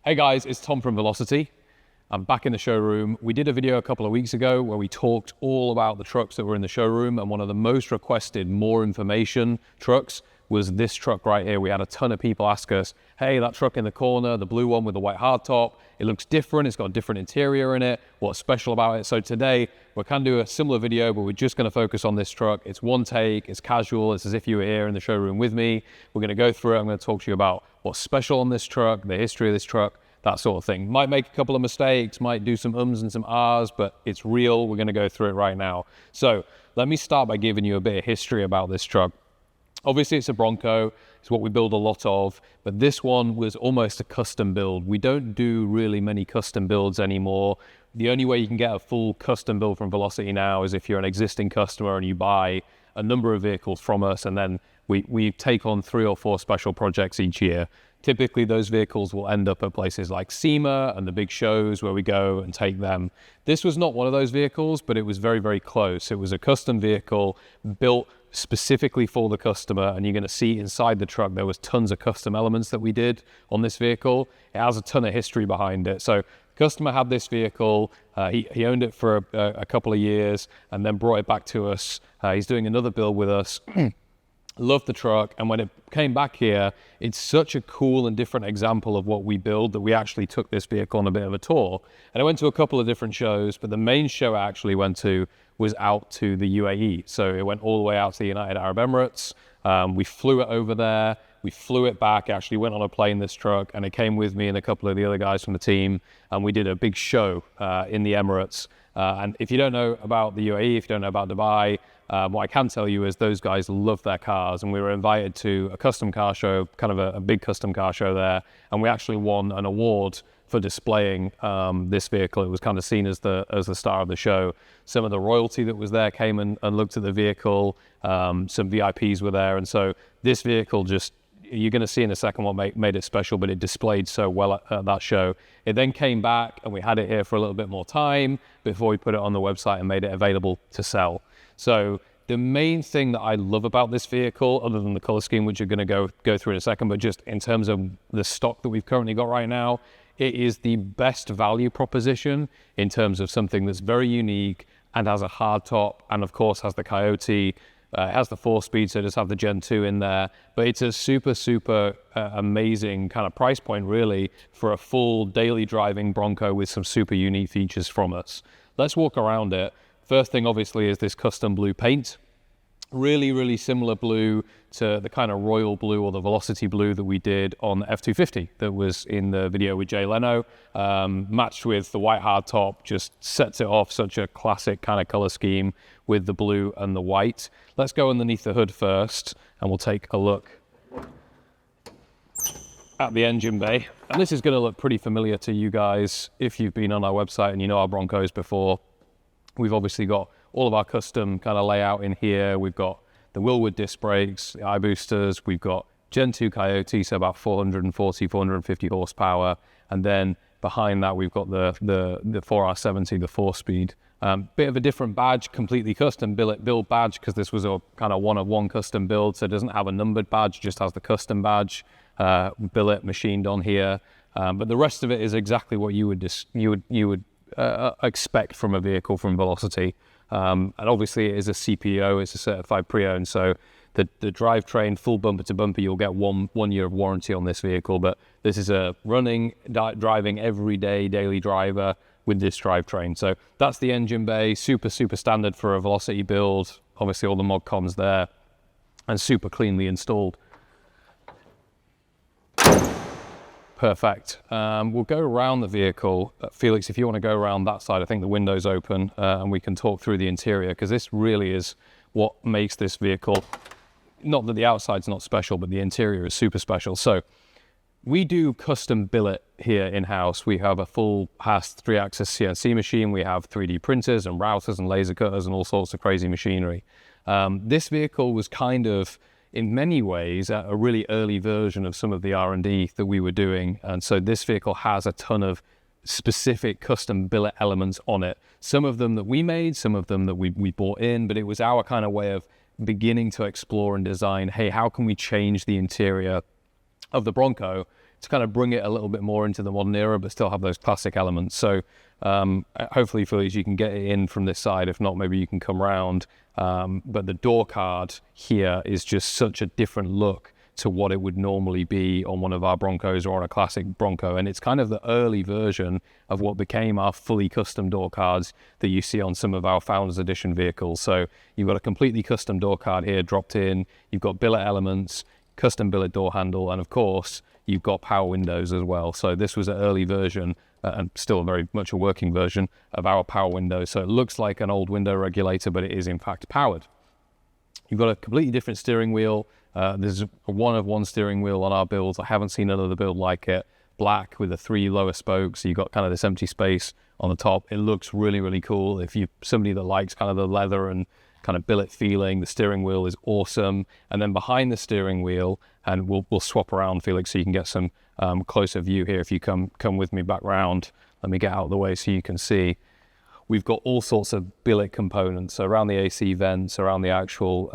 Hey guys, it's Tom from Velocity. I'm back in the showroom. We did a video a couple of weeks ago where we talked all about the trucks that were in the showroom, and one of the most requested more information trucks was this truck right here. We had a ton of people ask us, hey, that truck in the corner, the blue one with the white hardtop, it looks different, it's got a different interior in it, what's special about it? So today, we can do a similar video, but we're just gonna focus on this truck. It's one take, it's casual, it's as if you were here in the showroom with me. We're gonna go through it, I'm gonna talk to you about what's special on this truck, the history of this truck, that sort of thing. Might make a couple of mistakes, might do some ums and some ahs, but it's real. We're gonna go through it right now. So let me start by giving you a bit of history about this truck. Obviously it's a Bronco, it's what we build a lot of, but this one was almost a custom build. We don't do really many custom builds anymore. The only way you can get a full custom build from Velocity now is if you're an existing customer and you buy a number of vehicles from us, and then we take on 3 or 4 special projects each year. Typically those vehicles will end up at places like SEMA and the big shows where we go and take them. This was not one of those vehicles, but it was very, very close. It was a custom vehicle built specifically for the customer, and you're going to see inside the truck there was tons of custom elements that we did on this vehicle. It has a ton of history behind it. So customer had this vehicle, he owned it for a couple of years and then brought it back to us. He's doing another build with us. Loved the truck, and when it came back here, it's such a cool and different example of what we build that we actually took this vehicle on a bit of a tour. And I went to a couple of different shows, but the main show I actually went to was out to the UAE. So it went all the way out to the United Arab Emirates. We flew it over there, we flew it back, actually went on a plane, this truck, and it came with me and a couple of the other guys from the team, and we did a big show in the Emirates. And if you don't know about the UAE, if you don't know about Dubai, what I can tell you is those guys love their cars, and we were invited to a custom car show, kind of a big custom car show there, and we actually won an award for displaying this vehicle. It was kind of seen as the star of the show. Some of the royalty that was there came and looked at the vehicle. Some VIPs were there, and so this vehicle just, you're going to see in a second what made it special, but it displayed so well at that show. It then came back and we had it here for a little bit more time before we put it on the website and made it available to sell. So the main thing that I love about this vehicle, other than the color scheme, which you're going to go through in a second, but just in terms of the stock that we've currently got right now, it is the best value proposition in terms of something that's very unique and has a hard top, and of course has the Coyote. It has the 4-speed, so it does have the Gen 2 in there, but it's a super amazing kind of price point really for a full daily driving Bronco with some super unique features from us. Let's walk around it. First thing obviously is this custom blue paint. Really similar blue to the kind of royal blue or the Velocity blue that we did on the F-250 that was in the video with Jay Leno. Matched with the white hardtop, just sets it off, such a classic kind of color scheme with the blue and the white. Let's go underneath the hood first and we'll take a look at the engine bay. And this is going to look pretty familiar to you guys if you've been on our website and you know our Broncos before. We've obviously got all of our custom kind of layout in here. We've got the Willwood disc brakes, the i-boosters, we've got Gen 2 Coyote, so about 440, 450 horsepower. And then behind that, we've got the 4R70, the 4-speed. Bit of a different badge, completely custom build badge, because this was a kind of one-of-one custom build, so it doesn't have a numbered badge, just has the custom badge, billet machined on here. But the rest of it is exactly what you would expect from a vehicle from Velocity. And obviously it is a CPO, it's a certified pre-owned, so the drivetrain, full bumper to bumper, you'll get one year of warranty on this vehicle, but this is a running, driving everyday daily driver with this drivetrain. So that's the engine bay, super standard for a Velocity build. Obviously all the mod cons there and super cleanly installed. Perfect. We'll go around the vehicle. Felix, if you want to go around that side, I think the window's open and we can talk through the interior, because this really is what makes this vehicle, not that the outside's not special, but the interior is super special. So we do custom billet here in-house. We have a full Haas 3-axis CNC machine. We have 3D printers and routers and laser cutters and all sorts of crazy machinery. This vehicle was kind of, in many ways, a really early version of some of the R&D that we were doing. And so this vehicle has a ton of specific custom billet elements on it. Some of them that we made, some of them that we bought in, but it was our kind of way of beginning to explore and design, hey, how can we change the interior of the Bronco to kind of bring it a little bit more into the modern era, but still have those classic elements. So hopefully, Felix, you can get it in from this side. If not, maybe you can come round. But the door card here is just such a different look to what it would normally be on one of our Broncos or on a classic Bronco. And it's kind of the early version of what became our fully custom door cards that you see on some of our Founders Edition vehicles. So you've got a completely custom door card here dropped in. You've got billet elements, custom billet door handle, and of course, you've got power windows as well. So this was an early version, and still very much a working version of our power window. So it looks like an old window regulator, but it is in fact powered. You've got a completely different steering wheel. There's a one-of-one steering wheel on our builds. I haven't seen another build like it. Black with the 3 lower spokes. So you've got kind of this empty space on the top. It looks really, really cool. If you're somebody that likes kind of the leather and kind of billet feeling, the steering wheel is awesome. And then behind the steering wheel, and we'll swap around, Felix, so you can get some closer view here. If you come with me back round, let me get out of the way so you can see. We've got all sorts of billet components. So around the AC vents, around the actual,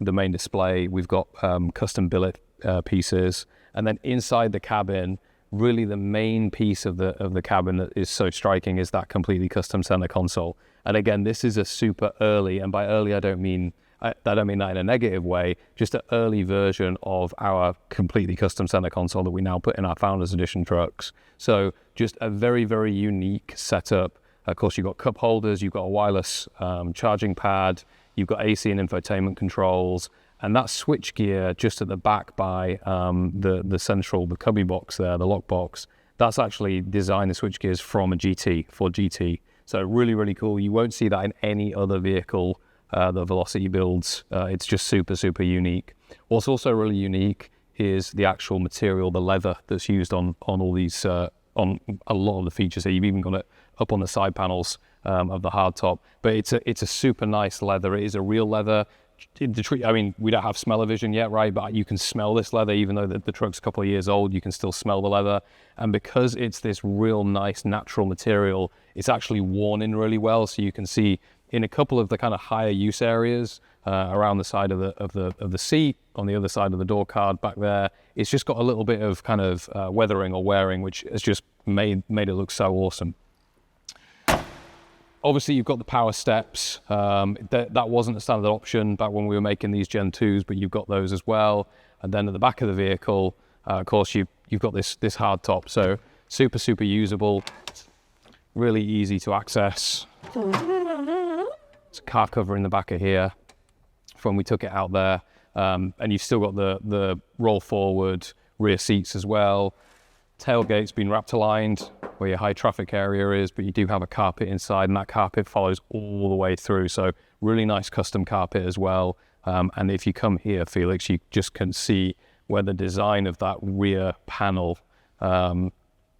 the main display, we've got custom billet pieces. And then inside the cabin, really the main piece of the cabin that is so striking is that completely custom center console. And again, this is a super early, and by early I don't mean that in a negative way, just an early version of our completely custom center console that we now put in our Founders Edition trucks. So just a very, very unique setup. Of course, you've got cup holders, you've got a wireless charging pad, you've got AC and infotainment controls, and that switch gear just at the back by the cubby box there, the lock box, that's actually designed the switch gears from a GT, Ford GT. So really, really cool. You won't see that in any other vehicle that Velocity builds. It's just super, super unique. What's also really unique is the actual material, the leather that's used on all these, on a lot of the features here. You've even got it up on the side panels of the hardtop. But it's a super nice leather. It is a real leather. I mean, we don't have smell-o-vision yet, right? But you can smell this leather, even though the truck's a couple of years old, you can still smell the leather. And because it's this real nice natural material, it's actually worn in really well. So you can see in a couple of the kind of higher use areas around the side of the seat, on the other side of the door card back there, it's just got a little bit of kind of weathering or wearing, which has just made it look so awesome. Obviously, you've got the power steps. That wasn't a standard option back when we were making these Gen 2s, but you've got those as well. And then at the back of the vehicle, of course, you've got this hard top. So super, super usable, really easy to access. It's a car cover in the back of here from when we took it out there. And you've still got the roll forward rear seats as well. Tailgate's been wrapped aligned where your high traffic area is, but you do have a carpet inside, and that carpet follows all the way through. So really nice custom carpet as well. And if you come here, Felix, you just can see where the design of that rear panel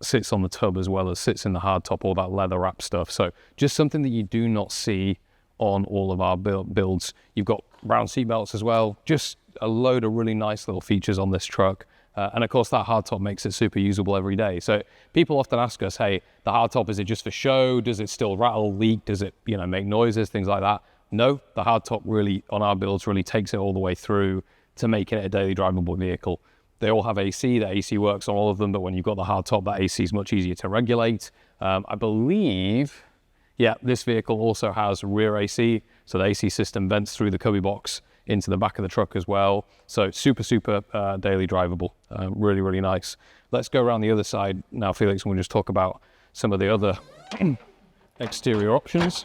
sits on the tub as well as sits in the hardtop, all that leather wrap stuff. So just something that you do not see on all of our builds. You've got round seat belts as well. Just a load of really nice little features on this truck. And of course, that hardtop makes it super usable every day. So people often ask us, hey, the hardtop, is it just for show? Does it still rattle, leak? Does it, make noises, things like that? No, the hardtop really, on our builds, really takes it all the way through to making it a daily drivable vehicle. They all have AC. The AC works on all of them, but when you've got the hardtop, that AC is much easier to regulate. I believe, yeah, this vehicle also has rear AC. So the AC system vents through the cubby box into the back of the truck as well. So super, super daily drivable. Really, really nice. Let's go around the other side now, Felix, and we'll just talk about some of the other exterior options.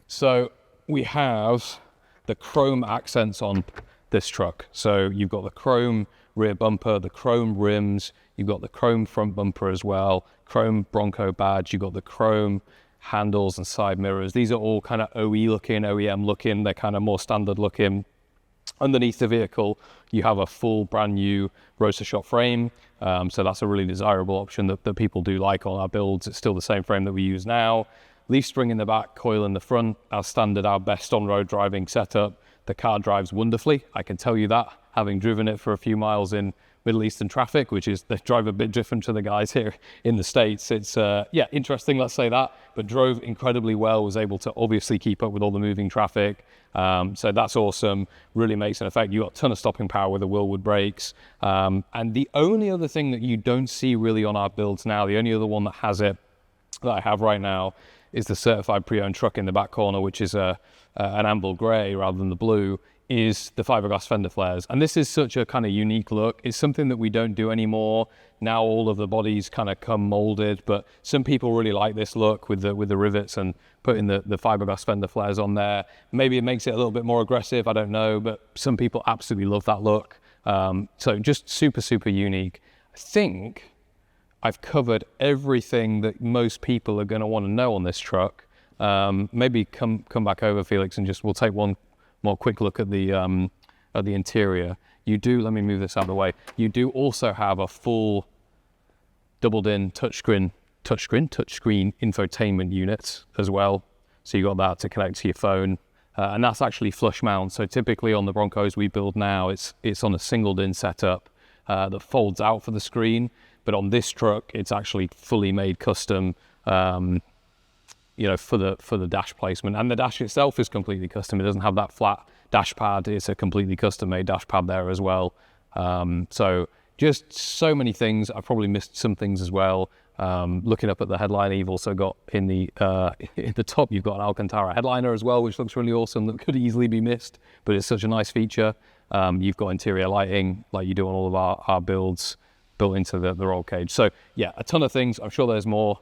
So we have the chrome accents on this truck. So you've got the chrome rear bumper, the chrome rims, you've got the chrome front bumper as well, chrome Bronco badge, you've got the chrome handles and side mirrors. These are all kind of OE looking, OEM looking. They're kind of more standard looking. Underneath the vehicle, you have a full brand new roadster shop frame. So that's a really desirable option that people do like on our builds. It's still the same frame that we use now. Leaf spring in the back, coil in the front. As standard, our best on-road driving setup. The car drives wonderfully. I can tell you that, having driven it for a few miles in Middle Eastern traffic, which is they drive a bit different to the guys here in the States. It's yeah, interesting, let's say that, but drove incredibly well, was able to obviously keep up with all the moving traffic. So that's awesome, really makes an effect. You got a ton of stopping power with the Wilwood brakes. And the only other thing that you don't see really on our builds now, the only other one that has it that I have right now is the certified pre-owned truck in the back corner, which is an amber gray rather than the blue, is the fiberglass fender flares. And this is such a kind of unique look. It's something that we don't do anymore. Now all of the bodies kind of come molded, but some people really like this look with the rivets and putting the fiberglass fender flares on there. Maybe it makes it a little bit more aggressive, I don't know, but some people absolutely love that look. So just super, super unique. I think I've covered everything that most people are going to want to know on this truck. Maybe come back over, Felix, and we'll take one more quick look at the interior. You do, let me move this out of the way. You do also have a full doubled-in touchscreen infotainment unit as well. So you got that to connect to your phone, and that's actually flush mount. So typically on the Broncos we build now, it's on a singled-in setup that folds out for the screen. But on this truck, it's actually fully made custom. You know, for the dash placement, and the dash itself is completely custom. It doesn't have that flat dash pad. It's a completely custom made dash pad there as well. So just so many things. I probably missed some things as well. Looking up at the headliner, you've also got in the top, you've got an Alcantara headliner as well, which looks really awesome. That could easily be missed, but it's such a nice feature. You've got interior lighting like you do on all of our builds built into the roll cage. So yeah, a ton of things. I'm sure there's more.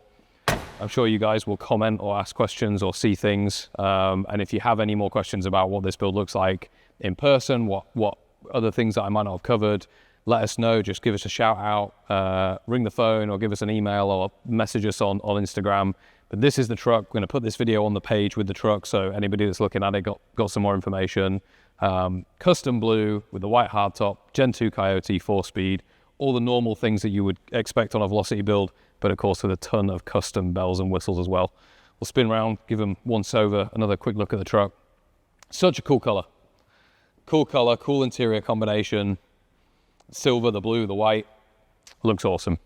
I'm sure you guys will comment or ask questions or see things. And if you have any more questions about what this build looks like in person, what other things that I might not have covered, let us know. Just give us a shout out, ring the phone, or give us an email, or message us on Instagram. But this is the truck. We're going to put this video on the page with the truck, so anybody that's looking at it got some more information. Custom blue with the white hardtop, Gen 2 Coyote, 4-speed, all the normal things that you would expect on a Velocity build, but of course with a ton of custom bells and whistles as well. We'll spin around, give them once over, another quick look at the truck. Such a cool color, cool interior combination. Silver, the blue, the white, looks awesome.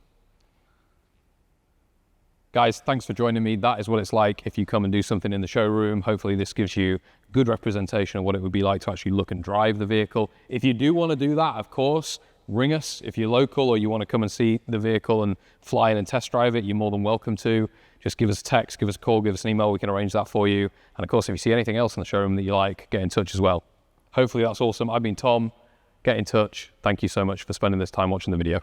Guys, thanks for joining me. That is what it's like if you come and do something in the showroom. Hopefully this gives you good representation of what it would be like to actually look and drive the vehicle. If you do want to do that, of course, ring us. If you're local or you want to come and see the vehicle and fly in and test drive it, you're more than welcome to. Just give us a text, give us a call, give us an email. We can arrange that for you. And of course, if you see anything else in the showroom that you like, get in touch as well. Hopefully that's awesome. I've been Tom. Get in touch. Thank you so much for spending this time watching the video.